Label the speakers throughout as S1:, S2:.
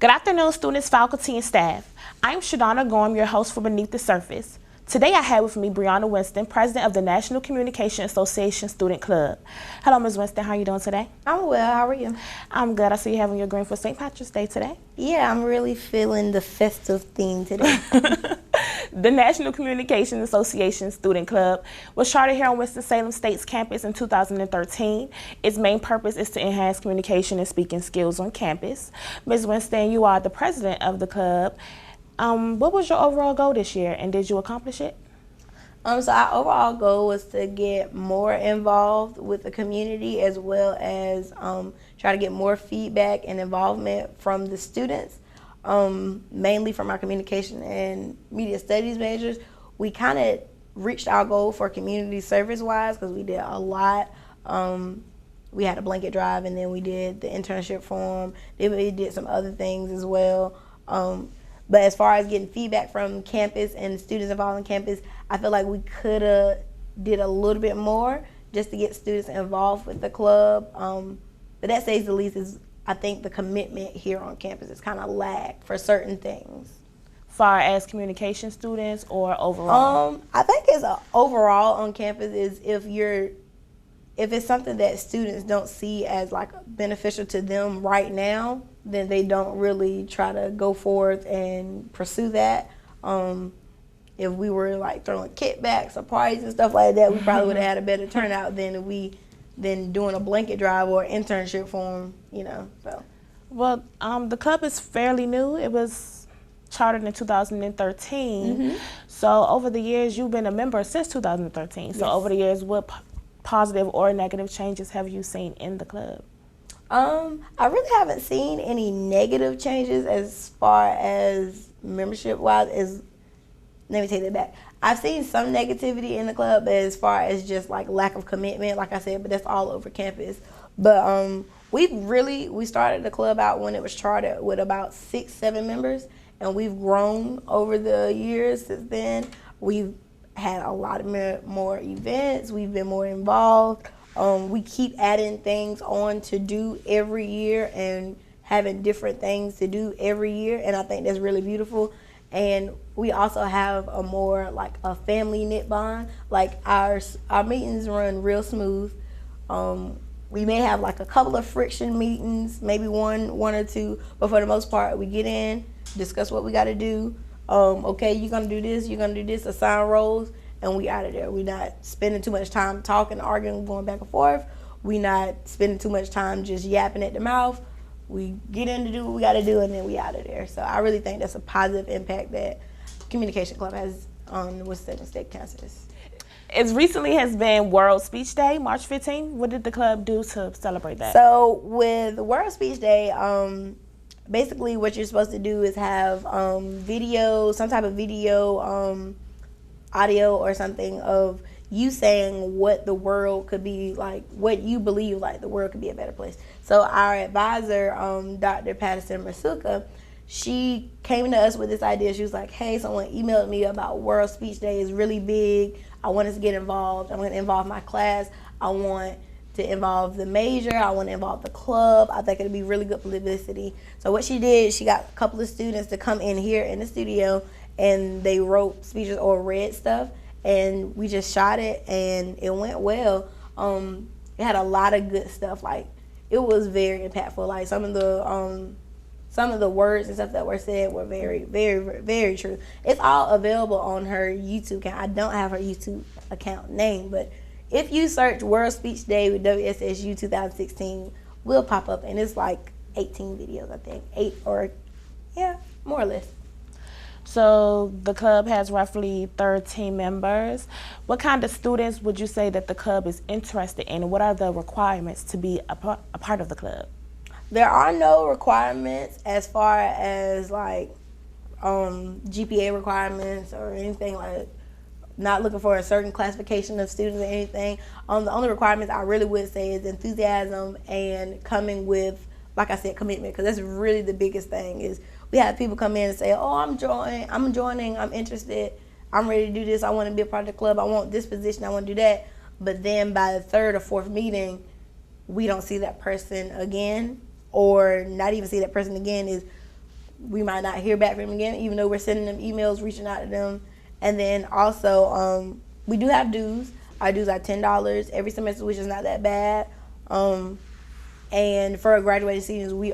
S1: Good afternoon, students, faculty, and staff. I'm Shadonna Gorm, your host for Beneath the Surface. Today I have with me Briana Winston, president of the National Communication Association Student Club. Hello, Ms. Winston. How are you doing today?
S2: I'm well. How are you?
S1: I'm good. I see you having your green for St. Patrick's Day today.
S2: Yeah, I'm really feeling the festive theme today.
S1: The National Communication Association Student Club was chartered here on Winston-Salem State's campus in 2013. Its main purpose is to enhance communication and speaking skills on campus. Ms. Winston, you are the president of the club. What was your overall goal this year, and did you accomplish it?
S2: So our overall goal was to get more involved with the community, as well as try to get more feedback and involvement from the students, mainly from our communication and media studies majors. We kind of reached our goal for community service-wise because we did a lot. We had a blanket drive, and then we did the internship forum. Then we did some other things as well. But as far as getting feedback from campus and students involved on campus, I feel like we could have did a little bit more just to get students involved with the club. But that says the least is, I think the commitment here on campus is kind of lagged for certain things.
S1: Far as communication students or overall?
S2: I think it's overall on campus is if it's something that students don't see as like beneficial to them right now, then they don't really try to go forth and pursue that. If we were like throwing kickbacks or parties and stuff like that, we probably would have had a better turnout than doing a blanket drive or internship forum, so.
S1: Well, the club is fairly new. It was chartered in 2013.
S2: Mm-hmm.
S1: So over the years, you've been a member since 2013. So
S2: Yes.
S1: over the years, what positive or negative changes have you seen in the club?
S2: I really haven't seen any negative changes as far as membership-wise. Let me take that back. I've seen some negativity in the club as far as just like lack of commitment, like I said, but that's all over campus. But we started the club out when it was chartered with about 6-7 members, and we've grown over the years since then. We've had a lot of more events. We've been more involved. We keep adding things on to do every year and having different things to do every year, and I think that's really beautiful. And we also have a more like a family knit bond. Like our meetings run real smooth. We may have like a couple of friction meetings, maybe one or two, but for the most part, we get in, discuss what we got to do. Okay, you're gonna do this, assign roles, and we out of there. We're not spending too much time talking, arguing, going back and forth. We're not spending too much time just yapping at the mouth. We get in to do what we got to do, and then we out of there. So I really think that's a positive impact that Communication Club has on the Winston State campus.
S1: It recently has been World Speech Day, March 15th. What did the club do to celebrate that?
S2: So with World Speech Day, basically what you're supposed to do is have video, some type of video, audio or something of you saying what the world could be like, what you believe like the world could be a better place. So our advisor, Dr. Patterson Masuka, she came to us with this idea. She was like, hey, someone emailed me about World Speech Day. It's really big. I want us to get involved. I'm going to involve my class. I want to involve the major. I want to involve the club. I think it'll be really good publicity. So what she did, she got a couple of students to come in here in the studio, and they wrote speeches or read stuff, and we just shot it, and it went well. It had a lot of good stuff. Like, it was very impactful. Like, some of the words and stuff that were said were very, very, very true. It's all available on her YouTube account. I don't have her YouTube account name, but if you search World Speech Day with WSSU 2016, will pop up, and it's like 18 videos, I think. 8 or, yeah, more or less.
S1: So the club has roughly 13 members. What kind of students would you say that the club is interested in, and what are the requirements to be a part of the club?
S2: There are no requirements as far as like GPA requirements or anything, like not looking for a certain classification of students or anything. The only requirements I really would say is enthusiasm and coming with, like I said, commitment, because that's really the biggest thing. Is we have people come in and say, oh, I'm joining, I'm interested, I'm ready to do this, I want to be a part of the club, I want this position, I want to do that. But then by the third or fourth meeting, we don't see that person again, or not even see that person again. Is we might not hear back from them again, even though we're sending them emails, reaching out to them. And then also, we do have dues. Our dues are $10 every semester, which is not that bad. And for graduating seniors, we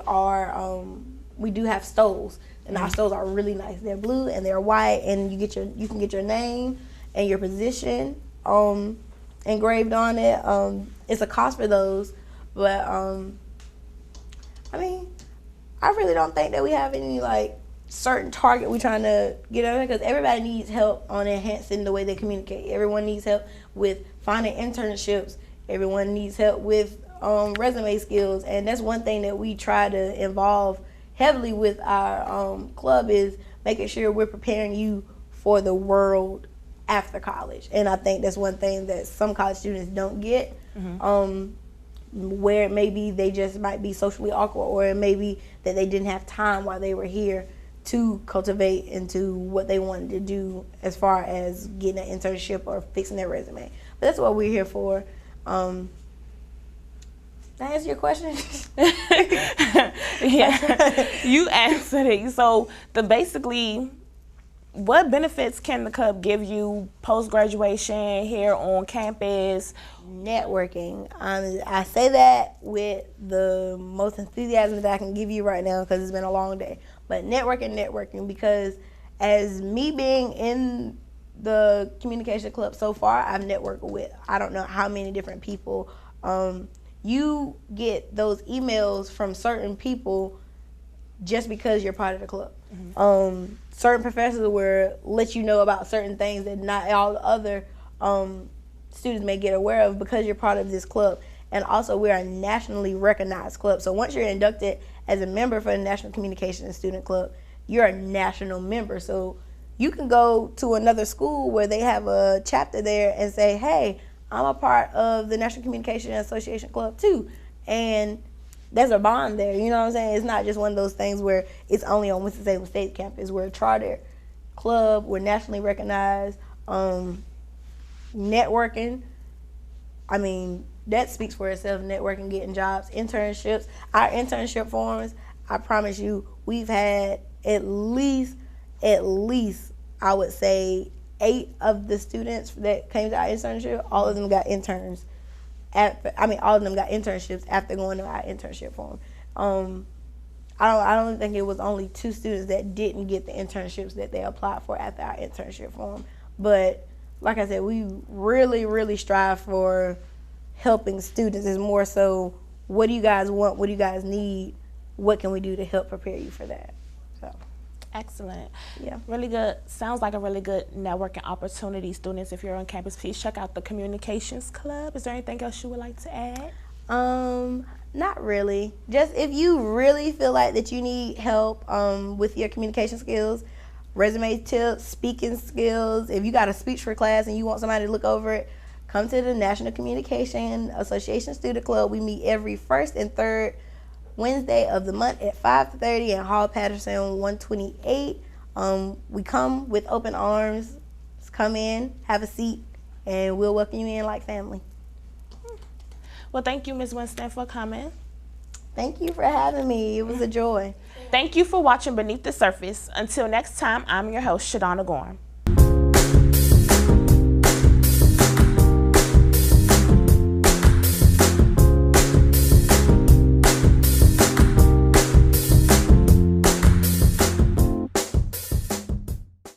S2: do have stoles, and our stoles are really nice. They're blue and they're white, and you can get your name and your position engraved on it. It's a cost for those, but I mean, I really don't think that we have any like certain target we're trying to get over, because everybody needs help on enhancing the way they communicate. Everyone needs help with finding internships. Everyone needs help with resume skills, and that's one thing that we try to involve heavily with our club, is making sure we're preparing you for the world after college. And I think that's one thing that some college students don't get, where maybe they just might be socially awkward, or it may be that they didn't have time while they were here to cultivate into what they wanted to do as far as getting an internship or fixing their resume. But that's what we're here for. Did I answer your question?
S1: Yeah, you answered it. So basically, what benefits can the club give you post-graduation here on campus?
S2: Networking. I say that with the most enthusiasm that I can give you right now, because it's been a long day. But networking, because as me being in the communication club so far, I've networked with I don't know how many different people. You get those emails from certain people just because you're part of the club. Certain professors will let you know about certain things that not all the other students may get aware of, because you're part of this club. And also, we're a nationally recognized club. So once you're inducted as a member for the National Communication and Student Club, you're a national member. So you can go to another school where they have a chapter there and say, hey, I'm a part of the National Communication and Association Club too. And there's a bond there, you know what I'm saying? It's not just one of those things where it's only on Winston-Salem State campus. We're a charter club, we're nationally recognized. Networking, I mean, that speaks for itself. Networking, getting jobs, internships. Our internship forums, I promise you, we've had at least, I would say, 8 of the students that came to our internship, all of them got interns. All of them got internships after going to our internship forum. I don't think it was only 2 students that didn't get the internships that they applied for after our internship forum. But like I said, we really, really strive for helping students. It's more so, what do you guys want? What do you guys need? What can we do to help prepare you for that? So.
S1: Excellent.
S2: Yeah.
S1: Really good. Sounds like a really good networking opportunity. Students, if you're on campus, please check out the Communications Club. Is there anything else you would like to add?
S2: Not really. Just if you really feel like that you need help with your communication skills, resume tips, speaking skills, if you got a speech for class and you want somebody to look over it, come to the National Communication Association Student Club. We meet every first and third Wednesday of the month at 5:30 in Hall Patterson 128. We come with open arms. Just come in, have a seat, and we'll welcome you in like family.
S1: Well, thank you, Ms. Winston, for coming.
S2: Thank you for having me. It was a joy.
S1: Thank you for watching Beneath the Surface. Until next time, I'm your host, Shadonna Gorham.